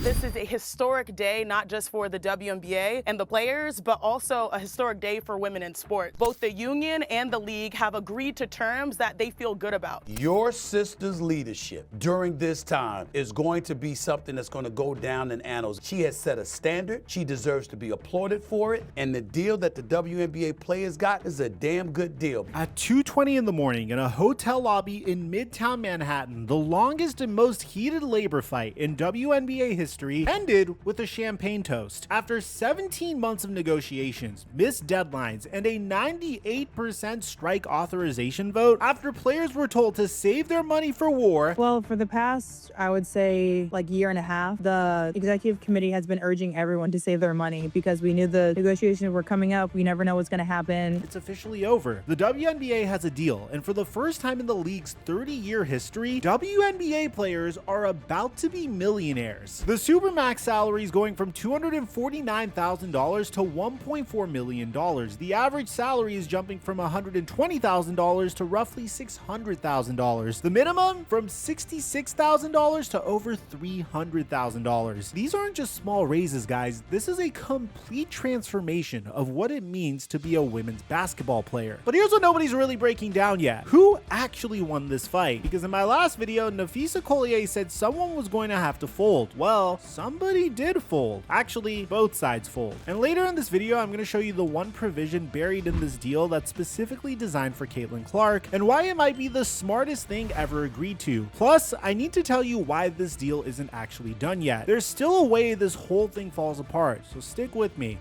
This is a historic day, not just for the WNBA and the players, but also a historic day for women in sport. Both the union and the league have agreed to terms that they feel good about. Your sister's leadership during this time is going to be something that's going to go down in annals. She has set a standard. She deserves to be applauded for it. And the deal that the WNBA players got is a damn good deal. At 2:20 in the morning in a hotel lobby in Midtown Manhattan, the longest and most heated labor fight in WNBA history ended with a champagne toast. After 17 months of negotiations, missed deadlines, and a 98% strike authorization vote, after players were told to save their money for war. Well, for the past, I would say, year and a half, the executive committee has been urging everyone to save their money because we knew the negotiations were coming up. We never know what's going to happen. It's officially over. The WNBA has a deal, and for the first time in the league's 30-year history, WNBA players are about to be millionaires. The Supermax salary is going from $249,000 to $1.4 million. The average salary is jumping from $120,000 to roughly $600,000. The minimum from $66,000 to over $300,000. These aren't just small raises, guys. This is a complete transformation of what it means to be a women's basketball player. But here's what nobody's really breaking down yet. Who actually won this fight? Because in my last video, Nafisa Collier said someone was going to have to fold. Well, somebody did fold. Actually, both sides fold. And later in this video, I'm going to show you the one provision buried in this deal that's specifically designed for Caitlyn Clark and why it might be the smartest thing ever agreed to. Plus, I need to tell you why this deal isn't actually done yet. There's still a way this whole thing falls apart, so stick with me.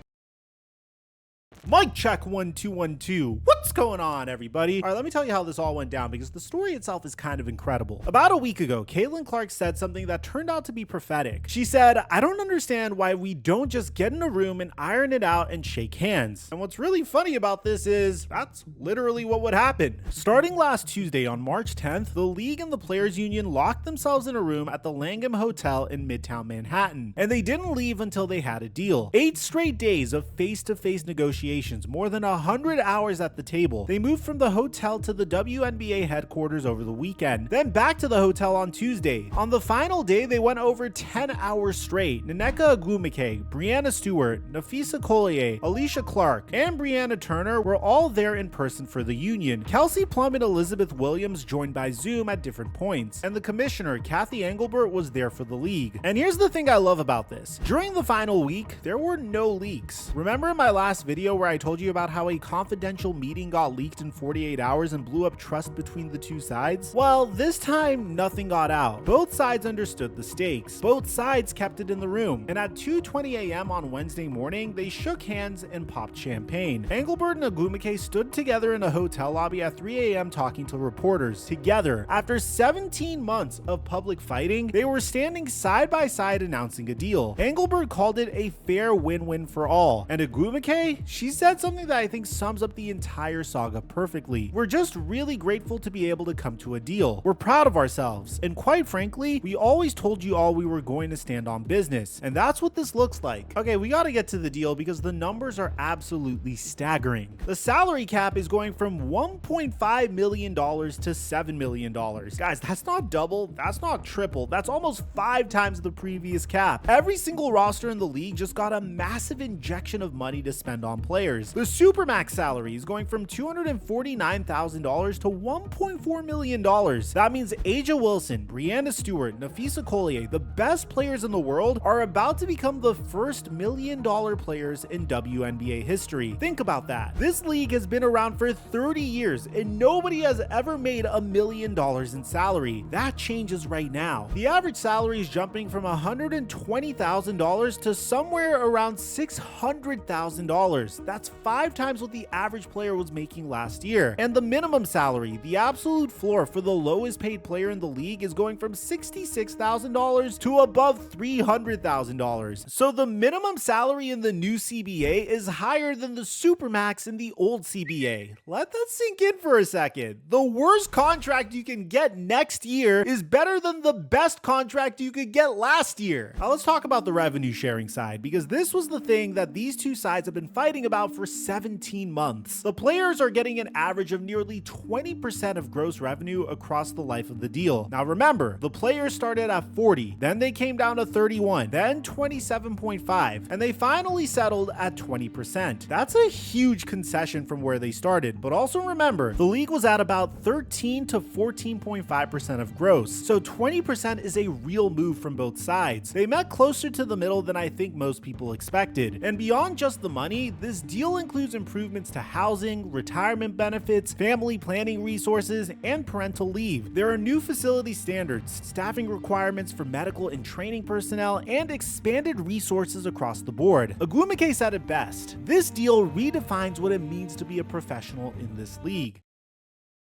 Mic check 1 2 1 2. What's going on, everybody? All right, let me tell you how this all went down because the story itself is kind of incredible. About a week ago, Caitlyn Clark said something that turned out to be prophetic. She said, "I don't understand why we don't just get in a room and iron it out and shake hands." And what's really funny about this is that's literally what would happen. Starting last Tuesday on March 10th, the league and the players union locked themselves in a room at the Langham Hotel in Midtown Manhattan, and they didn't leave until they had a deal. 8 straight days of face-to-face negotiations, more than 100 hours at the table. They moved from the hotel to the WNBA headquarters over the weekend, then back to the hotel on Tuesday. On the final day, they went over 10 hours straight. Nneka Ogwumike, Breanna Stewart, Nafisa Collier, Alicia Clark, and Brianna Turner were all there in person for the union. Kelsey Plum and Elizabeth Williams joined by Zoom at different points, and the commissioner, Kathy Engelbert, was there for the league. And here's the thing I love about this. During the final week, there were no leaks. Remember in my last video where I told you about how a confidential meeting got leaked in 48 hours and blew up trust between the two sides? Well, this time nothing got out. Both sides understood the stakes. Both sides kept it in the room. And at 2:20 a.m. on Wednesday morning, they shook hands and popped champagne. Engelbert and Ogwumike stood together in a hotel lobby at 3 a.m. talking to reporters. Together, after 17 months of public fighting, they were standing side by side announcing a deal. Engelbert called it a fair win-win for all. And Ogwumike, she said something that I think sums up the entire saga perfectly. We're just really grateful to be able to come to a deal. We're proud of ourselves. And quite frankly, we always told you all we were going to stand on business. And that's what this looks like. Okay, we got to get to the deal because the numbers are absolutely staggering. The salary cap is going from $1.5 million to $7 million. Guys, that's not double. That's not triple. That's almost 5 times the previous cap. Every single roster in the league just got a massive injection of money to spend on players. The Supermax salary is going from $249,000 to $1.4 million. That means Aja Wilson, Breanna Stewart, Nafisa Collier, the best players in the world, are about to become the first $1 million players in WNBA history. Think about that. This league has been around for 30 years and nobody has ever made $1 million in salary. That changes right now. The average salary is jumping from $120,000 to somewhere around $600,000. That's 5 times what the average player was making last year. And the minimum salary, the absolute floor for the lowest paid player in the league, is going from $66,000 to above $300,000. So the minimum salary in the new CBA is higher than the Supermax in the old CBA. Let that sink in for a second. The worst contract you can get next year is better than the best contract you could get last year. Now let's talk about the revenue sharing side, because this was the thing that these two sides have been fighting about out for 17 months. The players are getting an average of nearly 20% of gross revenue across the life of the deal. Now remember, the players started at 40, then they came down to 31, then 27.5, and they finally settled at 20%. That's a huge concession from where they started, but also remember, the league was at about 13 to 14.5% of gross, so 20% is a real move from both sides. They met closer to the middle than I think most people expected. And beyond just the money, this deal includes improvements to housing, retirement benefits, family planning resources, and parental leave. There are new facility standards, staffing requirements for medical and training personnel, and expanded resources across the board. Agumike said it best: this deal redefines what it means to be a professional in this league.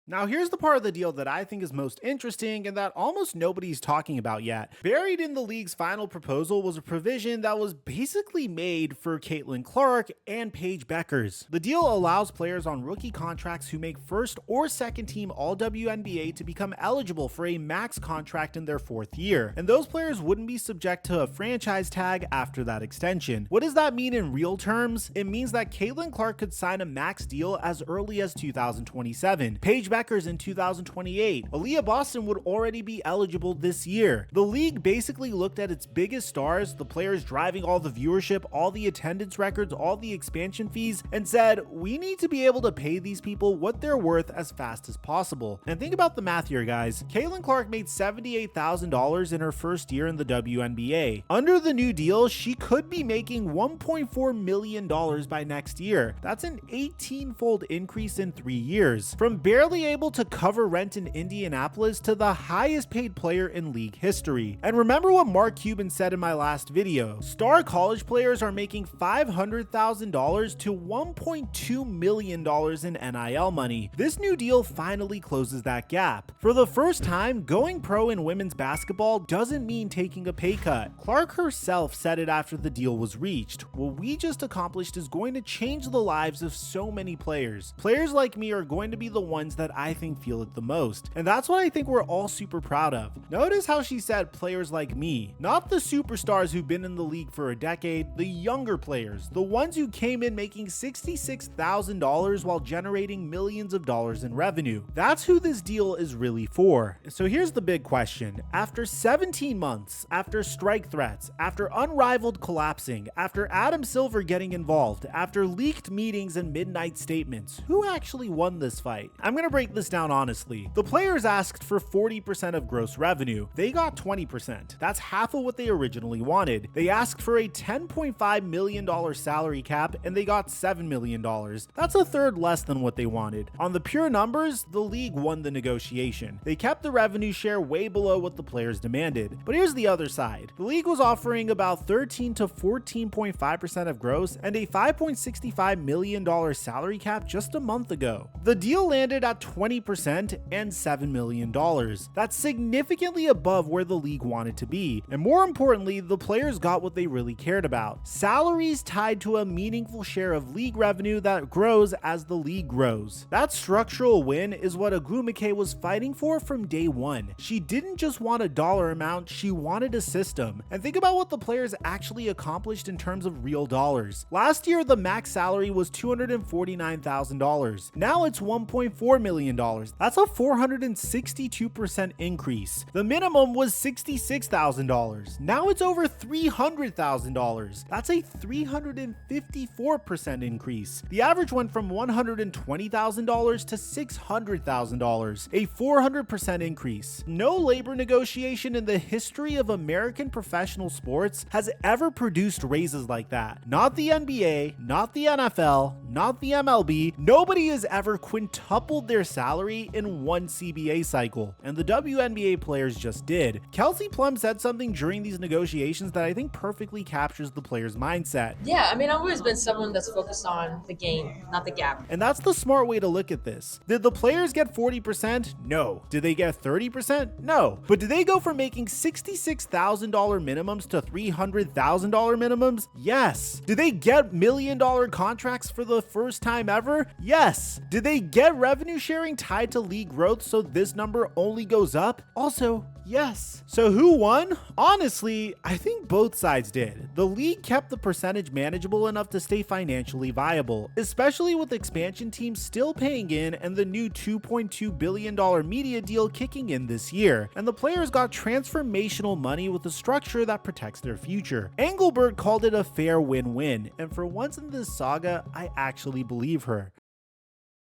Now here's the part of the deal that I think is most interesting and that almost nobody's talking about yet. Buried in the league's final proposal was a provision that was basically made for Caitlyn Clark and Paige Bueckers. The deal allows players on rookie contracts who make first or second team All WNBA to become eligible for a max contract in their fourth year, and those players wouldn't be subject to a franchise tag after that extension. What does that mean in real terms? It means that Caitlyn Clark could sign a max deal as early as 2027. Paige Bueckers in 2028. Aaliyah Boston would already be eligible this year. The league basically looked at its biggest stars, the players driving all the viewership, all the attendance records, all the expansion fees, and said, we need to be able to pay these people what they're worth as fast as possible. And think about the math here, guys. Caitlyn Clark made $78,000 in her first year in the WNBA. Under the new deal, she could be making $1.4 million by next year. That's an 18-fold increase in 3 years. From barely able to cover rent in Indianapolis to the highest paid player in league history. And remember what Mark Cuban said in my last video: star college players are making $500,000 to $1.2 million in NIL money. This new deal finally closes that gap. For the first time, going pro in women's basketball doesn't mean taking a pay cut. Clark herself said it after the deal was reached: what we just accomplished is going to change the lives of so many players. Players like me are going to be the ones that I think feel it the most. And that's what I think we're all super proud of. Notice how she said players like me, not the superstars who've been in the league for a decade, the younger players, the ones who came in making $66,000 while generating millions of dollars in revenue. That's who this deal is really for. So here's the big question. After 17 months, after strike threats, after unrivaled collapsing, after Adam Silver getting involved, after leaked meetings and midnight statements, who actually won this fight? I'm gonna break this down honestly. The players asked for 40% of gross revenue. They got 20%. That's half of what they originally wanted. They asked for a $10.5 million salary cap and they got $7 million. That's a third less than what they wanted. On the pure numbers, the league won the negotiation. They kept the revenue share way below what the players demanded. But here's the other side. The league was offering about 13 to 14.5% of gross and a $5.65 million salary cap just a month ago. The deal landed at 20% and $7 million. That's significantly above where the league wanted to be. And more importantly, the players got what they really cared about: salaries tied to a meaningful share of league revenue that grows as the league grows. That structural win is what Agumike was fighting for from day one. She didn't just want a dollar amount, she wanted a system. And think about what the players actually accomplished in terms of real dollars. Last year, the max salary was $249,000. Now it's $1.4 million. That's a 462% increase. The minimum was $66,000. Now it's over $300,000. That's a 354% increase. The average went from $120,000 to $600,000, a 400% increase. No labor negotiation in the history of American professional sports has ever produced raises like that. Not the NBA, not the NFL, not the MLB. Nobody has ever quintupled their salary in one CBA cycle, and the WNBA players just did. Kelsey Plum said something during these negotiations that I think perfectly captures the players' mindset. Yeah, I mean, I've always been someone that's focused on the game, not the gap. And that's the smart way to look at this. Did the players get 40%? No. Did they get 30%? No. But did they go from making $66,000 minimums to $300,000 minimums? Yes. Did they get $1 million contracts for the first time ever? Yes. Did they get revenue sharing tied to league growth so this number only goes up? Also, Yes. So who won? Honestly, I think both sides did. The league kept the percentage manageable enough to stay financially viable, especially with expansion teams still paying in and the new $2.2 billion media deal kicking in this year. And the players got transformational money with a structure that protects their future. Engelbert called it a fair win-win, and for once in this saga, I actually believe her.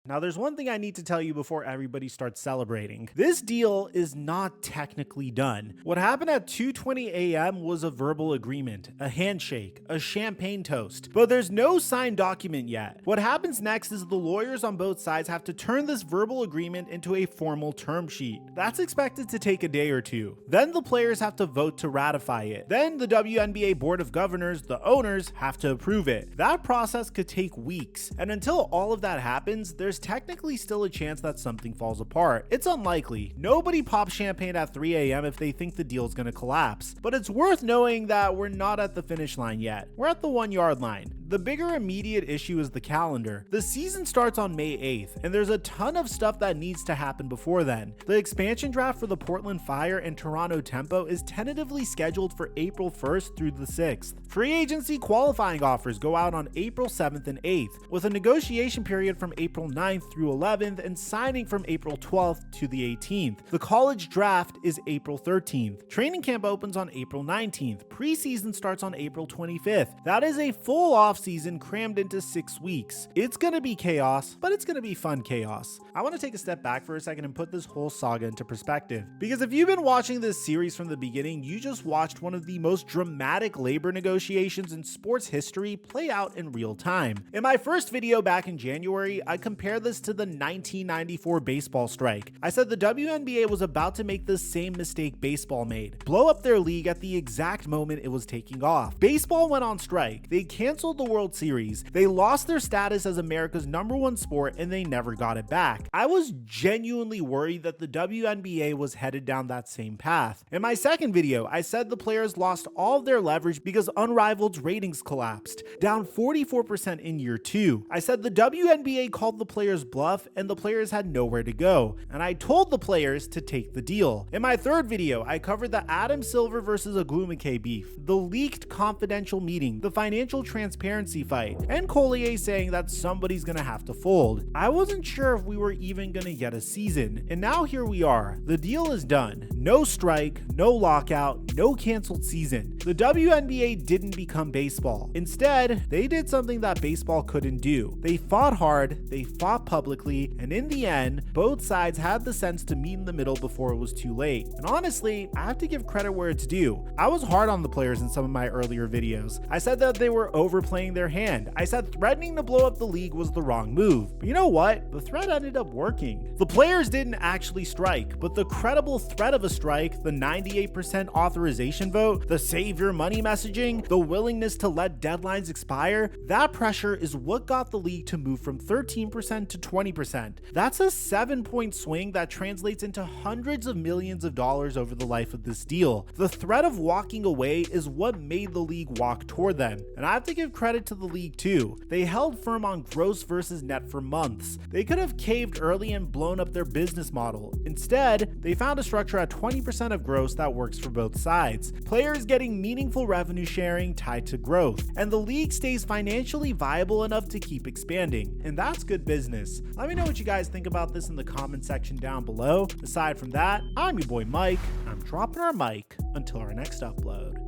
Now, there's one thing I need to tell you before everybody starts celebrating. This deal is not technically done. What happened at 2:20 a.m. was a verbal agreement, a handshake, a champagne toast, but there's no signed document yet. What happens next is the lawyers on both sides have to turn this verbal agreement into a formal term sheet. That's expected to take a day or two. Then the players have to vote to ratify it. Then the WNBA Board of Governors, the owners, have to approve it. That process could take weeks, and until all of that happens, there's technically still a chance that something falls apart. It's unlikely. Nobody pops champagne at 3 a.m. if they think the deal's gonna collapse. But it's worth knowing that we're not at the finish line yet. We're at the 1-yard line. The bigger immediate issue is the calendar. The season starts on May 8th, and there's a ton of stuff that needs to happen before then. The expansion draft for the Portland Fire and Toronto Tempo is tentatively scheduled for April 1st through the 6th. Free agency qualifying offers go out on April 7th and 8th, with a negotiation period from April 9th through 11th and signing from April 12th to the 18th. The college draft is April 13th. Training camp opens on April 19th. Preseason starts on April 25th. That is a full off season crammed into 6 weeks. It's gonna be chaos, but it's gonna be fun chaos. I want to take a step back for a second and put this whole saga into perspective, because if you've been watching this series from the beginning, you just watched one of the most dramatic labor negotiations in sports history play out in real time. In my first video back in January, I compared this to the 1994 baseball strike. I said the WNBA was about to make the same mistake baseball made, blow up their league at the exact moment it was taking off. Baseball went on strike. They canceled the World Series. They lost their status as America's #1 sport, and they never got it back. I was genuinely worried that the WNBA was headed down that same path. In my second video, I said the players lost all of their leverage because Unrivaled's ratings collapsed, down 44% in year 2. I said the WNBA called the players bluff and the players had nowhere to go, and I told the players to take the deal. In my third video, I covered the Adam Silver versus Aglumake beef, the leaked confidential meeting, the financial transparency fight, and Collier saying that somebody's gonna have to fold. I wasn't sure if we were even gonna get a season, and now here we are. The deal is done. No strike, no lockout, no canceled season. The WNBA didn't become baseball. Instead, they did something that baseball couldn't do. They fought hard, they fought publicly, and in the end, both sides had the sense to meet in the middle before it was too late. And honestly, I have to give credit where it's due. I was hard on the players in some of my earlier videos. I said that they were overplaying their hand. I said threatening to blow up the league was the wrong move. But you know what? The threat ended up working. The players didn't actually strike, but the credible threat of a strike, the 98% authorization vote, the save your money messaging, the willingness to let deadlines expire, that pressure is what got the league to move from 13% to 20%. That's a 7-point swing that translates into hundreds of millions of dollars over the life of this deal. The threat of walking away is what made the league walk toward them. And I have to give credit to the league too. They held firm on gross versus net for months. They could have caved early and blown up their business model. Instead, they found a structure at 20% of gross that works for both sides. Players getting meaningful revenue sharing tied to growth, and the league stays financially viable enough to keep expanding. And that's good business. Let me know what you guys think about this in the comment section down below. Aside from that, I'm your boy Mike. I'm dropping our mic until our next upload.